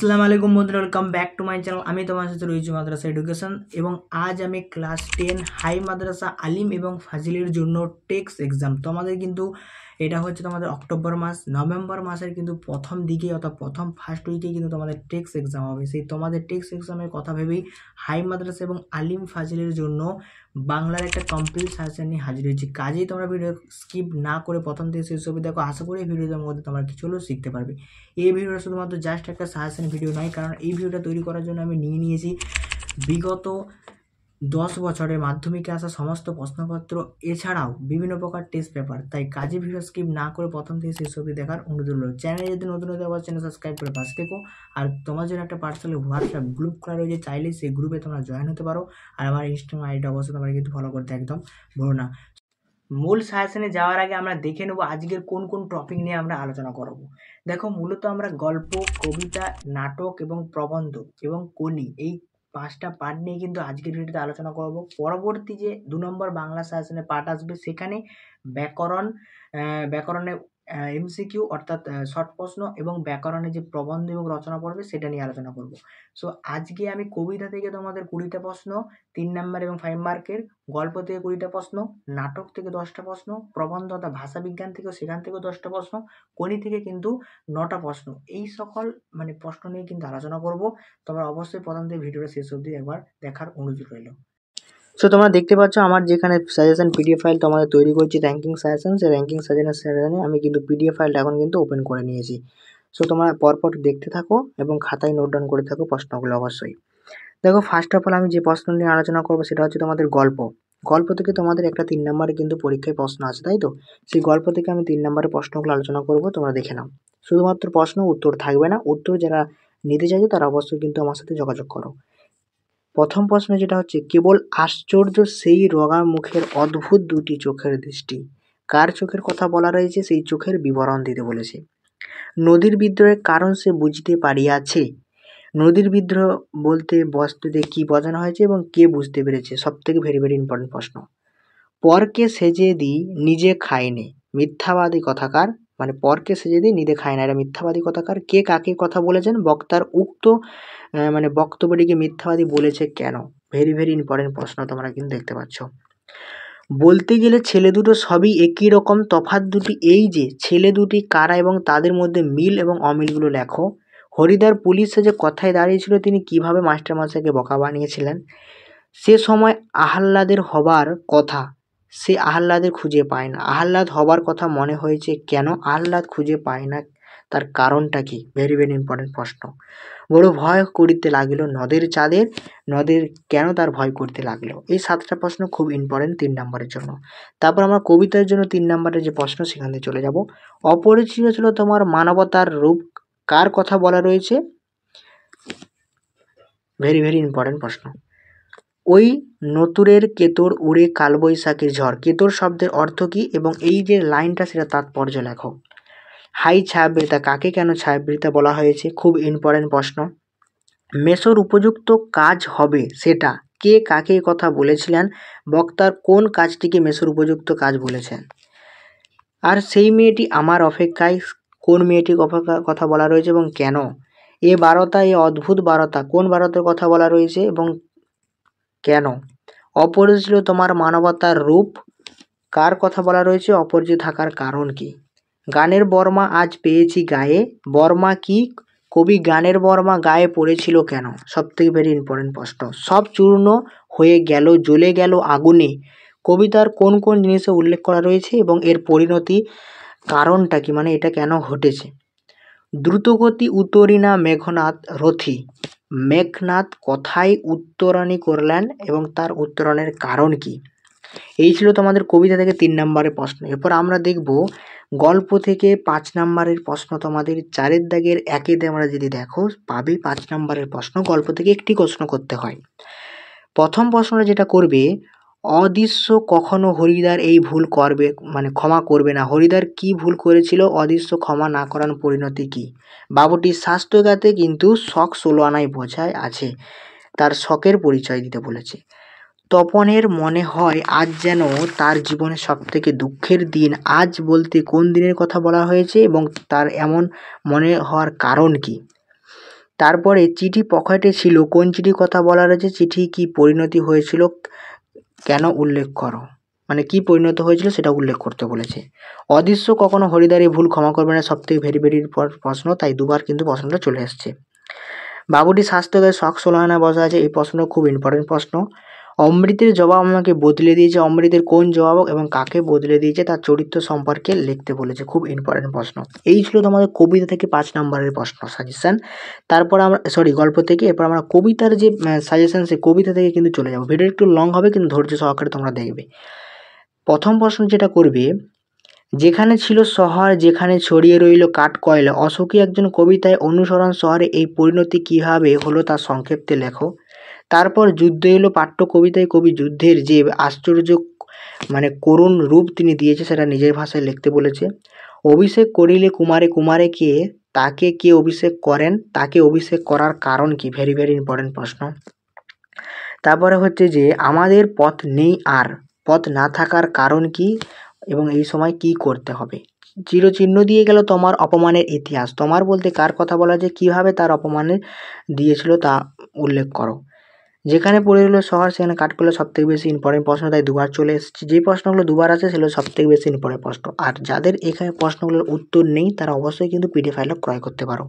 আসসালামু আলাইকুম বন্ধুরা, welcome back to my channel. আমি তোমার সাথে রয়েছি মাদ্রাসা এডুকেশন এবং আজ আমি ক্লাস 10 হাই মাদ্রাসা আলিম এবং ফাজিলের জন্য টেক্সট এক্সাম। তো আমাদের কিন্তু এটা হচ্ছে তোমাদের অক্টোবর মাস, নভেম্বর মাসের কিন্তু প্রথম দিকে অর্থাৎ প্রথম ফার্স্ট উইকে কিন্তু তোমাদের টেক্সট এক্সাম হবে। সেই তোমাদের টেক্সট এক্সামের কথা ভেবেই হাই মাদ্রাসা এবং আলিম ফাজিলের জন্য বাংলার একটা কমপ্লিট সাজেশন নিয়ে হাজির হয়েছি। কাজেই তোমরা ভিডিও স্কিপ না করে প্রথম থেকে শেষ অবধি দেখো। আশা করি এই ভিডিওর মধ্যে তোমরা কিছু হলেও শিখতে পারবে। এই ভিডিওটা শুধুমাত্র জাস্ট একটা সাজেশন ভিডিও নয়, কারণ এই ভিডিওটা তৈরি করার জন্য আমি নিয়েছি বিগত 10 বছরের মাধ্যমিকে আসা সমস্ত প্রশ্নপত্র এছাড়াও বিভিন্ন প্রকার টেস্ট পেপার। তাই কাজে ভিডিও স্কিপ না করে প্রথম থেকে শেষ অবধি দেখার অনুরোধ রইল। চ্যানেলে যদি নতুন হতে আবার চ্যানেল সাবস্ক্রাইব করে পাশে থেকো। আর তোমার জন্য একটা পার্সোনাল হোয়াটসঅ্যাপ গ্রুপ করা রয়েছে, চাইলে সেই গ্রুপে তোমরা জয়েন হতে পারো। আর আমার ইনস্টাগ্রাম আইডিটা অবশ্যই তোমরা কিন্তু ফলো করতে একদম ভুলো না। মূল সাজেশনে যাওয়ার আগে আমরা দেখে নেব আজকের কোন কোন টপিক নিয়ে আমরা আলোচনা করব। দেখো, মূলত আমরা গল্প, কবিতা, নাটক এবং প্রবন্ধ এবং কলি এই 5টা পার্ট নিয়ে কিন্তু আজকের ভিডিওতে আলোচনা করব। পরবর্তী যে 2 নম্বর বাংলা সাজেশনের পার্ট আসবে সেখানে ব্যাকরণে এমসিকিউ অর্থাৎ শর্ট প্রশ্ন এবং ব্যাকরণে যে প্রবন্ধ এবং রচনা পড়বে সেটা নিয়ে আলোচনা করব। সো আজকে আমি কবিতা থেকে তোমাদের 20টা প্রশ্ন 3 নাম্বার এবং 5 মার্কের, গল্প থেকে 20টা প্রশ্ন, নাটক থেকে 10টা প্রশ্ন, প্রবন্ধ অর্থাৎ ভাষা বিজ্ঞান থেকে সেখান থেকেও 10টা প্রশ্ন, কলি থেকে কিন্তু 9টা প্রশ্ন, এই সকল প্রশ্ন নিয়ে কিন্তু আলোচনা করব। তোমরা অবশ্যই প্রথম থেকে ভিডিওটা শেষ অবধি একবার দেখার অনুরোধ রইল। সো তোমরা দেখতে পাচ্ছ আমার যেখানে সাজেশন পিডিএফ ফাইল তোমাদের তৈরি করছি র্যাঙ্কিং সাজেশন, সেই র্যাঙ্কিং সাজেশনে আমি কিন্তু পিডিএফ ফাইলটা এখন কিন্তু ওপেন করে নিয়েছি। সো তোমরা পরপর দেখতে থাকো এবং খাতায় নোট ডাউন করে থাকো প্রশ্নগুলো অবশ্যই। দেখো, ফার্স্ট অফ অল আমি যে প্রশ্ন নিয়ে আলোচনা করবো সেটা হচ্ছে তোমাদের গল্প। গল্প থেকে তোমাদের একটা 3 নম্বরে কিন্তু পরীক্ষায় প্রশ্ন আছে, তাই তো? সেই গল্প থেকে আমি 3 নম্বরের প্রশ্নগুলো আলোচনা করবো, তোমরা দেখে নাও। শুধুমাত্র প্রশ্ন, উত্তর থাকবে না। উত্তর যারা নিতে চাইছো তারা অবশ্যই কিন্তু আমার সাথে যোগাযোগ করো। প্রথম প্রশ্ন যেটা হচ্ছে, কেবল আশ্চর্য সেই রোগা মুখের অদ্ভুত দুটি চোখের দৃষ্টি। কার চোখের কথা বলা রয়েছে? সেই চোখের বিবরণ দিতে বলেছে। নদীর বিদ্রোহের কারণ সে বুঝতে পারিয়াছে। নদীর বিদ্রোহ বলতে বস্তুতে কি বোঝানো হয়েছে এবং কে বুঝতে পেরেছে? সব থেকে ভেরি ভেরি ইম্পর্টেন্ট প্রশ্ন। পরকে সেজে দিই নিজে খাইনে, মিথ্যাবাদী কথাকার। পরকে সেজে দিই নিজে খায় না, এটা মিথ্যাবাদী কথাকার। কে কাকে কথা বলেছেন? বক্তার উক্ত বক্তব্যটিকে মিথ্যাবাদী বলেছে কেন? ভেরি ভেরি ইম্পর্টেন্ট প্রশ্ন, তোমরা কিন্তু দেখতে পাচ্ছ। বলতে গেলে ছেলে দুটো সবই একই রকম, তফাৎ দুটি এই যে ছেলে দুটি কারা এবং তাদের মধ্যে মিল এবং অমিলগুলো লেখো। হরিদার পুলিশ সেজে কথায় দাঁড়িয়েছিল, তিনি কিভাবে মাস্টারমশাইকে বোকা বানিয়েছিলেন? সে সময় আহ্লাদের হবার কথা, সে আহ্লাদের খুঁজে পায় না। আহ্লাদ হবার কথা মনে হয়েছে কেন? আহ্লাদ খুঁজে পায় না, তার কারণটা কি? ভেরি ভেরি ইম্পর্টেন্ট প্রশ্ন। বড় ভয় করিতে লাগিল নদের চাঁদের, নদের কেন তার ভয় করতে লাগলো? এই 7টা প্রশ্ন খুব ইম্পর্টেন্ট 3 নম্বরের জন্য। তারপর আমরা কবিতার জন্য 3 নম্বরের যে প্রশ্ন সেখানে চলে যাব। অপরিচিত ছিল তোমার মানবতার রূপ, কার কথা বলা রয়েছে? ভেরি ভেরি ইম্পর্টেন্ট প্রশ্ন। ওই নতুরের কেতর উড়ে কালবৈশাখীর ঝড়, কেতর শব্দের অর্থ কী এবং এই যে লাইনটা সেটা তাৎপর্য লেখো। হাই ছায়াবৃতা, কাকে কেন ছায়াবৃতা বলা হয়েছে? খুব ইম্পর্টেন্ট প্রশ্ন। মেসোর উপযুক্ত কাজ হবে সেটা, কে কাকে কথা বলেছিলেন? বক্তার কোন কাজটিকে মেসোর উপযুক্ত কাজ বলেছেন? আর সেই মেয়েটি আমার অপেক্ষায়, কোন মেয়েটির কথা বলা রয়েছে এবং কেন? এ বারতা, এ অদ্ভুত বারতা, কোন বারতার কথা বলা রয়েছে এবং কেন? অপরিচিত তোমার মানবতার রূপ, কার কথা বলা রয়েছে? অপরিচিত থাকার কারণ কি? গানের বর্মা আজ পেয়েছি গায়ে, বর্মা কি? কবি গানের বর্মা গায়ে পড়েছিল কেন? সব থেকে ভেরি ইম্পর্টেন্ট প্রশ্ন। সব চূর্ণ হয়ে গেল, জ্বলে গেল আগুনে, কবিতার কোন কোন জিনিসে উল্লেখ করা রয়েছে এবং এর পরিণতি কারণটা কি? এটা কেন ঘটেছে? দ্রুতগতি উত্তরিনা মেঘনাথ রথী, মেঘনাথ কথায় উত্তরণী করলেন এবং তার উত্তরণের কারণ কি? এই ছিল তোমাদের কবিতা থেকে 3 নম্বরের প্রশ্ন। এরপর আমরা দেখব গল্প থেকে 5 নম্বরের প্রশ্ন। তোমাদের 4 দাগের 1-এ আমরা যদি দেখো পাবে 5 নম্বরের প্রশ্ন। গল্প থেকে একটি প্রশ্ন করতে হয়। প্রথম প্রশ্নটা যেটা করবে, অদৃশ্য কখনো হরিদার এই ভুল করবে ক্ষমা করবে না। হরিদার কি ভুল করেছিল? অদৃশ্য ক্ষমা না করার পরিণতি কি? বাবুটির স্বাস্থ্যঘাতে কিন্তু শখ 16 আনায় বোঝায় আছে, তার শখের পরিচয় দিতে বলেছে। তপনের মনে হয় আজ যেন তার জীবনের সবথেকে দুঃখের দিন। আজ বলতে কোন দিনের কথা বলা হয়েছে এবং তার এমন মনে হওয়ার কারণ কি? তারপরে চিঠি পকেটে ছিল, কোন চিঠির কথা বলা রয়েছে, চিঠি কি পরিণতি হয়েছিল, কেন উল্লেখ করো, মানে কি পরিণত হয়েছিল সেটা উল্লেখ করতে বলেছে। অদৃশ্য কখনো হরিদ্বারে ভুল ক্ষমা করবে না, সব থেকে ভেরি ভেরি প্রশ্ন, তাই দুবার কিন্তু প্রশ্নটা চলে এসছে। বাবুটি স্বাস্থ্যকে শখ ষোলআনা বসা আছে, এই প্রশ্নটা খুব ইম্পর্টেন্ট প্রশ্ন। অমৃতের জবাব আমাকে বদলে দিয়েছে, অমৃতের কোন জবাব এবং কাকে বদলে দিয়েছে তার চরিত্র সম্পর্কে লিখতে বলেছে, খুব ইম্পর্টেন্ট প্রশ্ন। এই ছিল তোমাদের কবিতা থেকে 5 নম্বরের প্রশ্ন সাজেশন। তারপর আমরা গল্প থেকে, এরপর আমরা কবিতার যে সাজেশন, সেই কবিতা থেকে কিন্তু চলে যাবো। ভিডিও একটু লং হবে কিন্তু ধৈর্য সহকারে তোমরা দেখবে। প্রথম প্রশ্ন যেটা করবে, যেখানে ছিল শহর, যেখানে ছড়িয়ে রইল কাঠ কয়লা, অশোকী একজন কবিতায় অনুসরণ শহরে এই পরিণতি কিভাবে হলো তার সংক্ষেপে লেখো। তারপর যুদ্ধ এলো পাঠ্য কবিতায়, কবি যুদ্ধের যে আশ্চর্য মানে করুণ রূপ তিনি দিয়েছে সেটা নিজের ভাষায় লিখতে বলেছে। অভিষেক করিলে কুমারে, কুমারে কে, তাকে কে অভিষেক করেন, তাকে অভিষেক করার কারণ কি, ভেরি ভেরি ইম্পর্টেন্ট প্রশ্ন। তারপরে হচ্ছে যে আমাদের পথ নেই আর, পথ না থাকার কারণ কি এবং এই সময় কি করতে হবে। চিরচিহ্ন দিয়ে গেল তোমার অপমানের ইতিহাস, তোমার বলতে কার কথা বলা যায়, কিভাবে তার অপমানের দিয়েছিল তা উল্লেখ করো। যেখানে পড়ে রইল শহর, সেখানে কাঠকয়লা, সব থেকে বেশি ইম্পর্টেন্ট প্রশ্ন, তাই দুবার চলে এসেছে। যে প্রশ্নগুলো দুবার আছে সেগুলো সব থেকে বেশি ইম্পর্টেন্ট প্রশ্ন। আর যাদের এখানে প্রশ্নগুলোর উত্তর নেই তারা অবশ্যই কিন্তু পিডিএফ ফাইলটা ক্রয় করতে পারো।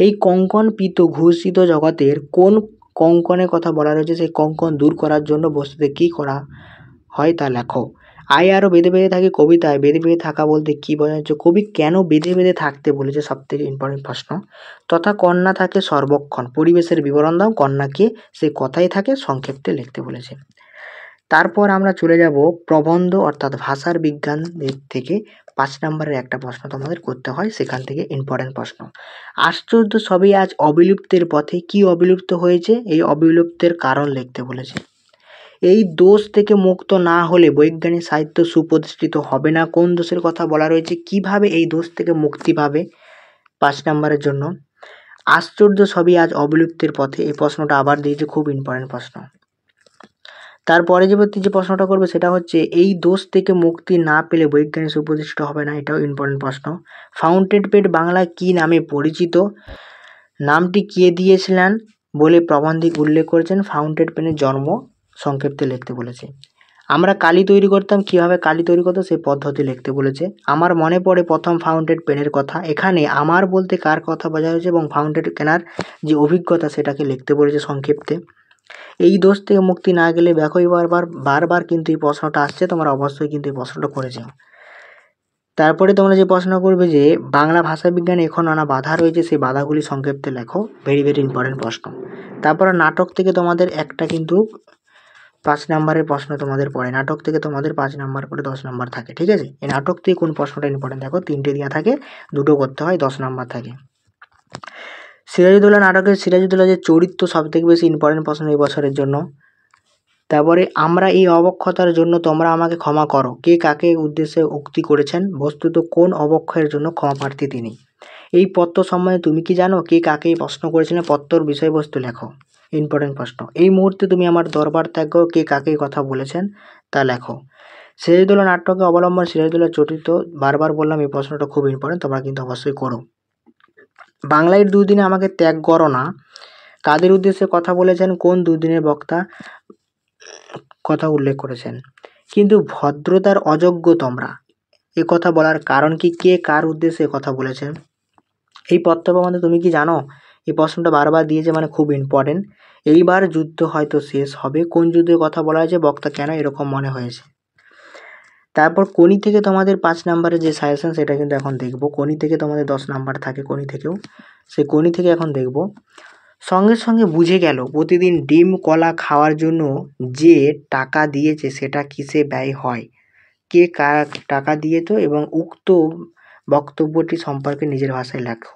এই কঙ্কন পিত ঘোষিত জগতের কোন কঙ্কনের কথা বলা রয়েছে, সেই কঙ্কন দূর করার জন্য বস্তুতে কী করা হয় তা লেখো। আয় আরও বেঁধে বেঁধে থাকি, কবিতায় বেঁধে বেঁধে থাকা বলতে কী বোঝা যাচ্ছে, কবি কেন বেঁধে বেঁধে থাকতে বলেছে, সব থেকে ইম্পর্টেন্ট প্রশ্ন। তথা কন্যা থাকে সর্বক্ষণ, পরিবেশের বিবরণ দাও, কন্যাকে সে কথাই থাকে সংক্ষেপে লিখতে বলেছে। তারপর আমরা চলে যাব প্রবন্ধ অর্থাৎ ভাষার বিজ্ঞান দিক থেকে 5 নম্বরের একটা প্রশ্ন তোমাদের করতে হয়, সেখান থেকে ইম্পর্টেন্ট প্রশ্ন। আশ্চর্য সবই আজ অবিলুপ্তের পথে, কি অবিলুপ্ত হয়েছে, এই অবিলুপ্তের কারণ লিখতে বলেছে। এই দোষ থেকে মুক্ত না হলে বৈজ্ঞানিক সাহিত্য সুপ্রতিষ্ঠিত হবে না, কোন দোষের কথা বলা রয়েছে, কিভাবে এই দোষ থেকে মুক্তি পাবে 5 নম্বরের জন্য। আশ্চর্য সবই আজ অবিলুপ্তের পথে, এই প্রশ্নটা আবার দিয়েছে, খুব ইম্পর্টেন্ট প্রশ্ন। তারপরে যে প্রশ্নটা করবে সেটা হচ্ছে এই দোষ থেকে মুক্তি না পেলে বৈজ্ঞানিক সুপ্রতিষ্ঠিত হবে না, এটাও ইম্পর্টেন্ট প্রশ্ন। ফাউন্টেন পেন বাংলায় কি নামে পরিচিত, নামটি কে দিয়েছিলেন বলে প্রবন্ধিক উল্লেখ করেছেন, ফাউন্টেন পেনের জন্ম সংক্ষেপে লিখতে বলেছে। আমরা কালি তৈরি করতাম, কিভাবে কালি তৈরি করতো সেই পদ্ধতি লিখতে বলেছে। আমার মনে পড়ে প্রথম ফাউন্টেন পেনের কথা, এখানে আমার বলতে কার কথা বোঝা হয়েছে এবং ফাউন্টেন কেনার যে অভিজ্ঞতা সেটাকে লিখতে বলেছে সংক্ষেপে। এই দোষ থেকে মুক্তি না গেলে দেখো বারবার কিন্তু এই প্রশ্নটা আসছে, তোমরা অবশ্যই কিন্তু এই প্রশ্নটা করেছো। তারপরে তোমরা যে প্রশ্ন করবে যে বাংলা ভাষা বিজ্ঞানে এখন নানা বাধা রয়েছে, সেই বাধাগুলি সংক্ষেপে লেখো, ভেরি ভেরি ইম্পর্টেন্ট প্রশ্ন। তারপরে নাটক থেকে তোমাদের একটা কিন্তু 5 নম্বরের প্রশ্ন তোমাদের পড়ে, নাটক থেকে তোমাদের 5 নম্বর করে 10 নম্বর থাকে, ঠিক আছে। এই নাটক থেকে কোন প্রশ্নটা ইম্পর্টেন্ট দেখো, 3টে দেওয়া থাকে, 2টো করতে হয়, 10 নম্বর থাকে। সিরাজউদ্দৌলা নাটকের সিরাজউদ্দৌলা যে চরিত্র সব থেকে বেশি ইম্পর্টেন্ট প্রশ্ন এই বছরের জন্য। তারপরে আমরা এই অবক্ষতার জন্য তোমরা আমাকে ক্ষমা করো, কে কাকে উদ্দেশ্যে উক্তি করেছেন, বস্তুত কোন অবক্ষয়ের জন্য ক্ষমা প্রার্থী তিনি। এই পত্র সম্বন্ধে তুমি কি জানো, কে কাকে এই প্রশ্ন করেছিলেন, পত্রর বিষয়বস্তু লেখো, ইম্পর্টেন্ট প্রশ্ন। এই মুহূর্তে তুমি আমার দরবার ত্যাগ করো, কে কাকে কথা বলেছেন তা লেখো। সিরাজউদ্দৌলা নাটকে অবলম্বন সিরাজউদ্দৌলা চরিত্র, বারবার বললাম এই প্রশ্নটা খুব ইম্পর্টেন্ট, তোমরা কিন্তু অবশ্যই করো। বাংলায় দুদিনে আমাকে ত্যাগ করো না, কাদের উদ্দেশ্যে কথা বলেছেন, কোন দুদিনের বক্তা কথা উল্লেখ করেছেন। কিন্তু ভদ্রতার অযোগ্য তোমরা, এ কথা বলার কারণ কি, কে কার উদ্দেশ্যে কথা বলেছেন। এই পত্র প্রবন্ধে তুমি কি জানো, এই প্রশ্নটা বারবার দিয়েছে, মানে খুব ইম্পর্টেন্ট। এইবার যুদ্ধ হয়তো শেষ হবে, কোন যুদ্ধের কথা বলা হয়েছে, বক্তা কেন এরকম মনে হয়েছে। তারপর কোনি থেকে তোমাদের 5 নম্বরের যে সাজেশন সেটা কিন্তু এখন দেখবো। কোনি থেকে তোমাদের 10 নাম্বার থাকে, কোনি থেকেও, সেই কোনি থেকে এখন দেখব। সঙ্গে সঙ্গে বুঝে গেল প্রতিদিন ডিম কলা খাওয়ার জন্য যে টাকা দিয়েছে সেটা কিসে ব্যয় হয়, কে কার টাকা দিয়েছে এবং উক্ত বক্তব্যটি সম্পর্কে নিজের ভাষায় লেখো।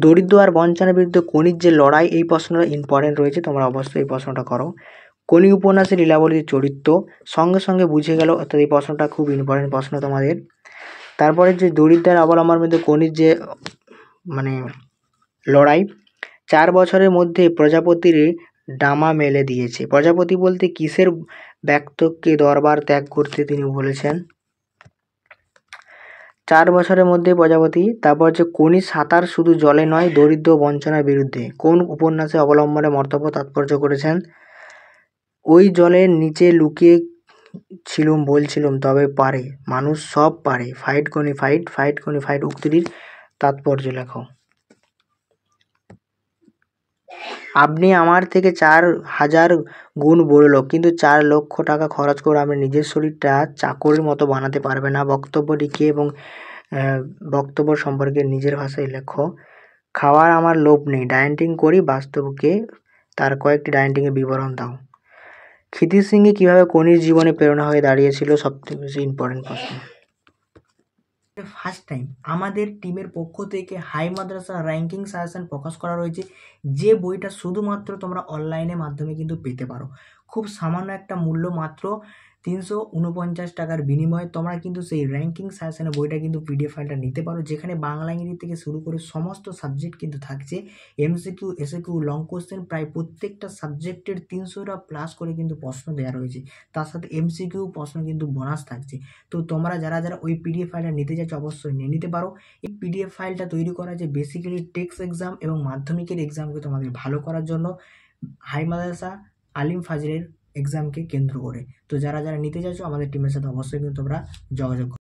দরিদ্র আর বঞ্চনার বিরুদ্ধে কোনির যে লড়াই, এই প্রশ্নটা ইম্পর্টেন্ট রয়েছে, তোমরা অবশ্যই এই প্রশ্নটা করো। কোনি উপন্যাসের লীলাবতীর চরিত্র, সঙ্গে সঙ্গে বুঝে গেল, অর্থাৎ এই প্রশ্নটা খুব ইম্পর্টেন্ট প্রশ্ন তোমাদের। তারপরে যে দরিদ্রের অবলম্বনের মধ্যে কোনির যে মানে লড়াই, 4 বছরের মধ্যে প্রজাপতির ডামা মেলে দিয়েছে, প্রজাপতি বলতে কিসের ব্যক্তকে দরবার ত্যাগ করতে তিনি বলেছেন। 4 বছরের মধ্যে প্রজাপতি। তারপর হচ্ছে কোনি সাঁতার শুধু জলে নয়, দরিদ্র ও বঞ্চনার বিরুদ্ধে। কোন উপন্যাসে অবলম্বনে মন্তব্য তাৎপর্য করেছেন? ওই জলের নিচে লুকিয়ে ছিলুম বলছিলুম তবে পারে মানুষ সব পারে, ফাইট কোনি ফাইট, ফাইট কোনি ফাইট উক্তিটির তাৎপর্য লেখো। আপনি আমার থেকে 4,000 গুণ বড়লোক, কিন্তু 4 লক্ষ টাকা খরচ করে আপনি নিজের শরীরটা চাকরির মতো বানাতে পারবেন না। বক্তব্যটি কে এবং বক্তব্য সম্পর্কে নিজের ভাষায় লেখো। খাওয়ার আমার লোভ নেই, ডায়েটিং করি বাস্তবকে, তার কয়েকটি ডায়েটিংয়ের বিবরণ দাও। ক্ষিতিশ সিংহে কীভাবে কোনির জীবনে প্রেরণা হয়ে দাঁড়িয়েছিল? সবথেকে বেশি ইম্পর্টেন্ট প্রশ্ন। ফার্স্ট টাইম আমাদের টিমের পক্ষ থেকে হাই মাদ্রাসা র্যাঙ্কিং সাজেশন প্রকাশ করা রয়েছে, যে বইটা শুধুমাত্র তোমরা অনলাইনের মাধ্যমে কিন্তু পেতে পারো। খুব সামান্য একটা মূল্য, মাত্র 349 টাকার বিনিময়ে তোমরা কিন্তু সেই র্যাঙ্কিং সাজেশনের বইটা কিন্তু পিডিএফ ফাইলটা নিতে পারো, যেখানে বাংলা ইংরেজি থেকে শুরু করে সমস্ত সাবজেক্ট কিন্তু থাকছে। এমসিকিউ, এসএকিউ, লং কোশ্চেন, প্রায় প্রত্যেকটা সাবজেক্টের 300টা প্লাস করে কিন্তু প্রশ্ন দেওয়া রয়েছে। তার সাথে এমসিকিউ প্রশ্ন কিন্তু বোনাস থাকছে। তো তোমরা যারা যারা ওই পিডিএফ ফাইলটা নিতে চাইছো অবশ্যই নিয়ে নিতে পারো। এই পিডিএফ ফাইলটা তৈরি করা যে বেসিক্যালি টেক্সট এক্সাম এবং মাধ্যমিকের এক্সামকে তোমাদের ভালো করার জন্য, হাই মাদ্রাসা আলিম ফাজলের এক্সামকে কেন্দ্র করে। তো যারা যারা নিতে চাইছো আমাদের টিমের সাথে অবশ্যই কিন্তু তোমরা যোগাযোগ করো।